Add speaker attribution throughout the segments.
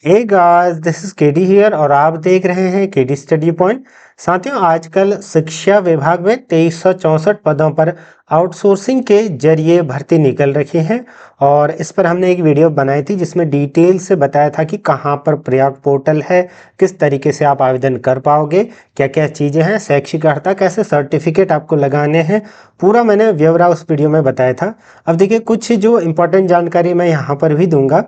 Speaker 1: Hey guys, this is KD here और आप देख रहे हैं केडी स्टडी पॉइंट। साथियों, आजकल शिक्षा विभाग में 2364 पदों पर आउटसोर्सिंग के जरिए भर्ती निकल रही है और इस पर हमने एक वीडियो बनाई थी जिसमें डिटेल से बताया था कि कहां पर प्रयाग पोर्टल है, किस तरीके से आप आवेदन कर पाओगे, क्या क्या चीज़ें हैं, शैक्षिक अर्हता, कैसे सर्टिफिकेट आपको लगाने हैं, पूरा मैंने ब्यौरा उस वीडियो में बताया था। अब देखिए, कुछ जो इंपॉर्टेंट जानकारी मैं यहाँ पर भी दूंगा।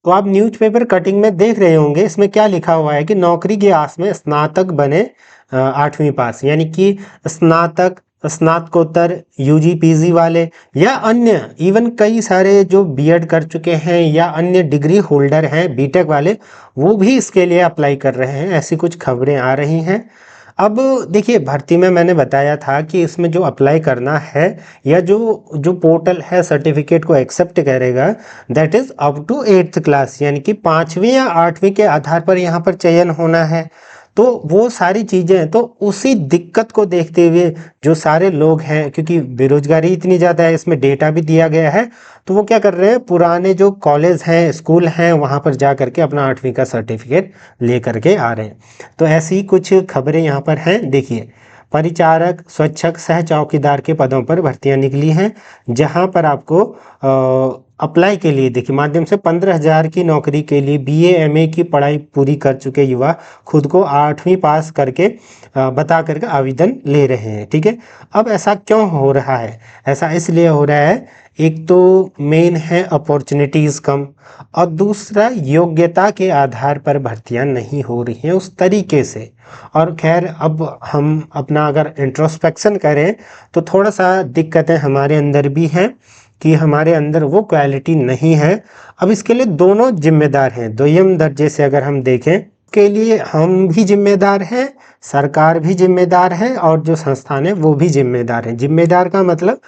Speaker 1: तो आप न्यूज़पेपर कटिंग में देख रहे होंगे, इसमें क्या लिखा हुआ है कि नौकरी की आस में स्नातक बने 8वीं पास, यानी कि स्नातक, स्नातकोत्तर, यूजी पीजी वाले या अन्य इवन कई सारे जो बीएड कर चुके हैं या अन्य डिग्री होल्डर हैं बीटेक वाले, वो भी इसके लिए अप्लाई कर रहे हैं। ऐसी कुछ खबरें आ रही हैं। अब देखिए, भर्ती में मैंने बताया था कि इसमें जो अप्लाई करना है या जो जो पोर्टल है सर्टिफिकेट को एक्सेप्ट करेगा, that is up to 8th class, यानी कि 5वीं या 8वीं के आधार पर यहाँ पर चयन होना है। तो वो सारी चीज़ें, तो उसी दिक्कत को देखते हुए जो सारे लोग हैं, क्योंकि बेरोजगारी इतनी ज़्यादा है, इसमें डेटा भी दिया गया है, तो वो क्या कर रहे हैं, पुराने जो कॉलेज हैं, स्कूल हैं, वहाँ पर जा करके अपना 8वीं का सर्टिफिकेट ले करके आ रहे हैं। तो ऐसी कुछ खबरें यहाँ पर हैं। देखिए, परिचारक, स्वच्छक, सह चौकीदार के पदों पर भर्तियां निकली हैं, जहां पर आपको अप्लाई के लिए देखिए माध्यम से 15,000 की नौकरी के लिए बीए एमए की पढ़ाई पूरी कर चुके युवा खुद को 8वीं पास करके बता करके आवेदन ले रहे हैं। ठीक है, अब ऐसा क्यों हो रहा है? ऐसा इसलिए हो रहा है, एक तो मेन है अपॉर्चुनिटीज़ कम, और दूसरा योग्यता के आधार पर भर्तियां नहीं हो रही हैं उस तरीके से। और खैर, अब हम अपना अगर इंट्रोस्पेक्शन करें तो थोड़ा सा दिक्कतें हमारे अंदर भी हैं कि हमारे अंदर वो क्वालिटी नहीं है। अब इसके लिए दोनों जिम्मेदार हैं। द्वयम दर्जे से अगर हम देखें, के लिए हम भी जिम्मेदार हैं, सरकार भी जिम्मेदार है, और जो संस्थान है वो भी जिम्मेदार है। जिम्मेदार का मतलब,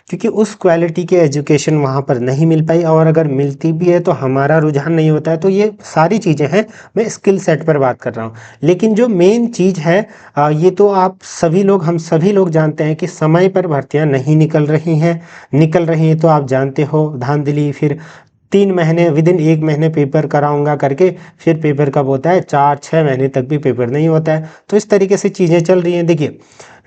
Speaker 1: क्योंकि उस क्वालिटी की एजुकेशन वहाँ पर नहीं मिल पाई, और अगर मिलती भी है तो हमारा रुझान नहीं होता है। तो ये सारी चीज़ें हैं, मैं स्किल सेट पर बात कर रहा हूँ। लेकिन जो मेन चीज़ है, ये तो आप सभी लोग, हम सभी लोग जानते हैं कि समय पर भर्तियाँ नहीं निकल रही हैं। निकल रही हैं तो आप जानते हो, धांधली, फिर 3 महीने, विद इन 1 महीने पेपर कराऊंगा करके, फिर पेपर कब होता है, 4-6 महीने तक भी पेपर नहीं होता है। तो इस तरीके से चीज़ें चल रही हैं। देखिए,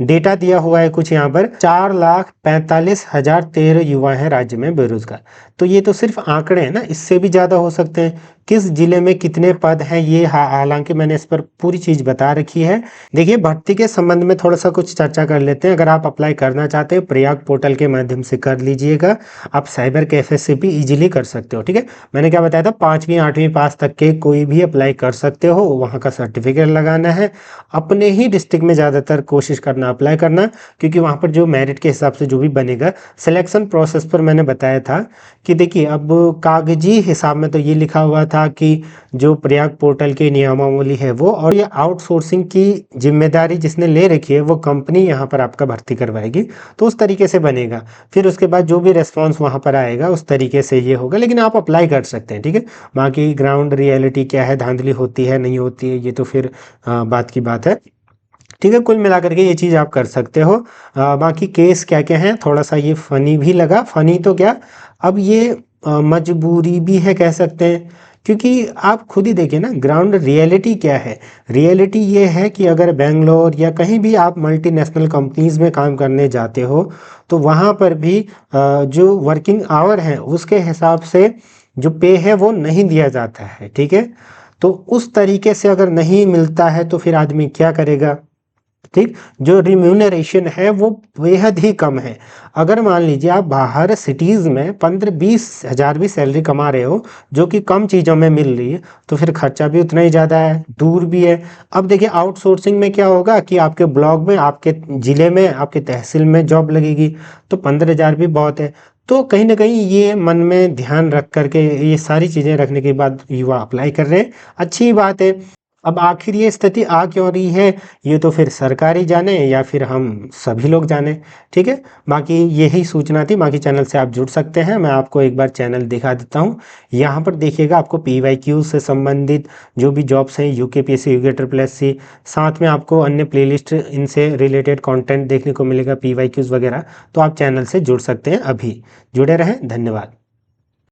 Speaker 1: डेटा दिया हुआ है कुछ यहाँ पर, 4,45,013 युवा हैं राज्य में बेरोजगार। तो ये तो सिर्फ आंकड़े हैं ना, इससे भी ज़्यादा हो सकते हैं। किस जिले में कितने पद हैं, ये हालांकि मैंने इस पर पूरी चीज़ बता रखी है। देखिए, भर्ती के संबंध में थोड़ा सा कुछ चर्चा कर लेते हैं। अगर आप अप्लाई करना चाहते हैं, प्रयाग पोर्टल के माध्यम से कर लीजिएगा। आप साइबर कैफे से भी इजीली कर सकते हो। ठीक है, मैंने क्या बताया था, 5वीं 8वीं पास तक के कोई भी अप्लाई कर सकते हो। वहाँ का सर्टिफिकेट लगाना है, अपने ही डिस्ट्रिक्ट में ज़्यादातर कोशिश करना अप्लाई करना, क्योंकि वहाँ पर जो मेरिट के हिसाब से जो भी बनेगा। सिलेक्शन प्रोसेस पर मैंने बताया था कि देखिए, अब कागजी हिसाब में तो ये लिखा हुआ था कि जो प्रयाग पोर्टल की नियमावली है वो, और ये आउटसोर्सिंग की जिम्मेदारी जिसने ले रखी है वो कंपनी यहाँ पर आपका भर्ती करवाएगी। तो उस तरीके से बनेगा, फिर उसके बाद जो भी रेस्पॉन्स वहाँ पर आएगा उस तरीके से ये होगा। लेकिन आप अप्लाई कर सकते हैं। ठीक है, बाकी ग्राउंड रियलिटी क्या है, धांधली होती है नहीं होती है, ये तो फिर बात की बात है। ठीक है, कुल मिलाकर के ये चीज़ आप कर सकते हो। बाकी केस क्या क्या हैं, थोड़ा सा ये फ़नी भी लगा। फ़नी तो क्या, अब ये मजबूरी भी है कह सकते हैं, क्योंकि आप खुद ही देखिए ना, ग्राउंड रियलिटी क्या है। रियलिटी ये है कि अगर बेंगलोर या कहीं भी आप मल्टीनेशनल कंपनीज में काम करने जाते हो, तो वहाँ पर भी जो वर्किंग आवर है उसके हिसाब से जो पे है वो नहीं दिया जाता है। ठीक है, तो उस तरीके से अगर नहीं मिलता है तो फिर आदमी क्या करेगा। ठीक, जो रिम्यूनरेशन है वो बेहद ही कम है। अगर मान लीजिए आप बाहर सिटीज़ में 15-20 हज़ार भी सैलरी कमा रहे हो, जो कि कम चीज़ों में मिल रही है, तो फिर खर्चा भी उतना ही ज़्यादा है, दूर भी है। अब देखिए, आउटसोर्सिंग में क्या होगा कि आपके ब्लॉक में, आपके ज़िले में, आपके तहसील में जॉब लगेगी, तो 15,000 भी बहुत है। तो कहीं ना कहीं ये मन में ध्यान रख करके, ये सारी चीज़ें रखने के बाद युवा अप्लाई कर रहे हैं, अच्छी बात है। अब आखिर ये स्थिति आ क्यों रही है, ये तो फिर सरकार ही जाने या फिर हम सभी लोग जाने। ठीक है, बाकी यही सूचना थी। बाकी चैनल से आप जुड़ सकते हैं। मैं आपको एक बार चैनल दिखा देता हूँ। यहाँ पर देखिएगा, आपको PYQ से संबंधित जो भी जॉब्स हैं, UKPSC, UKSSC, साथ में आपको अन्य प्लेलिस्ट, इनसे रिलेटेड कंटेंट देखने को मिलेगा, PYQs वगैरह। तो आप चैनल से जुड़ सकते हैं। अभी जुड़े रहें, धन्यवाद।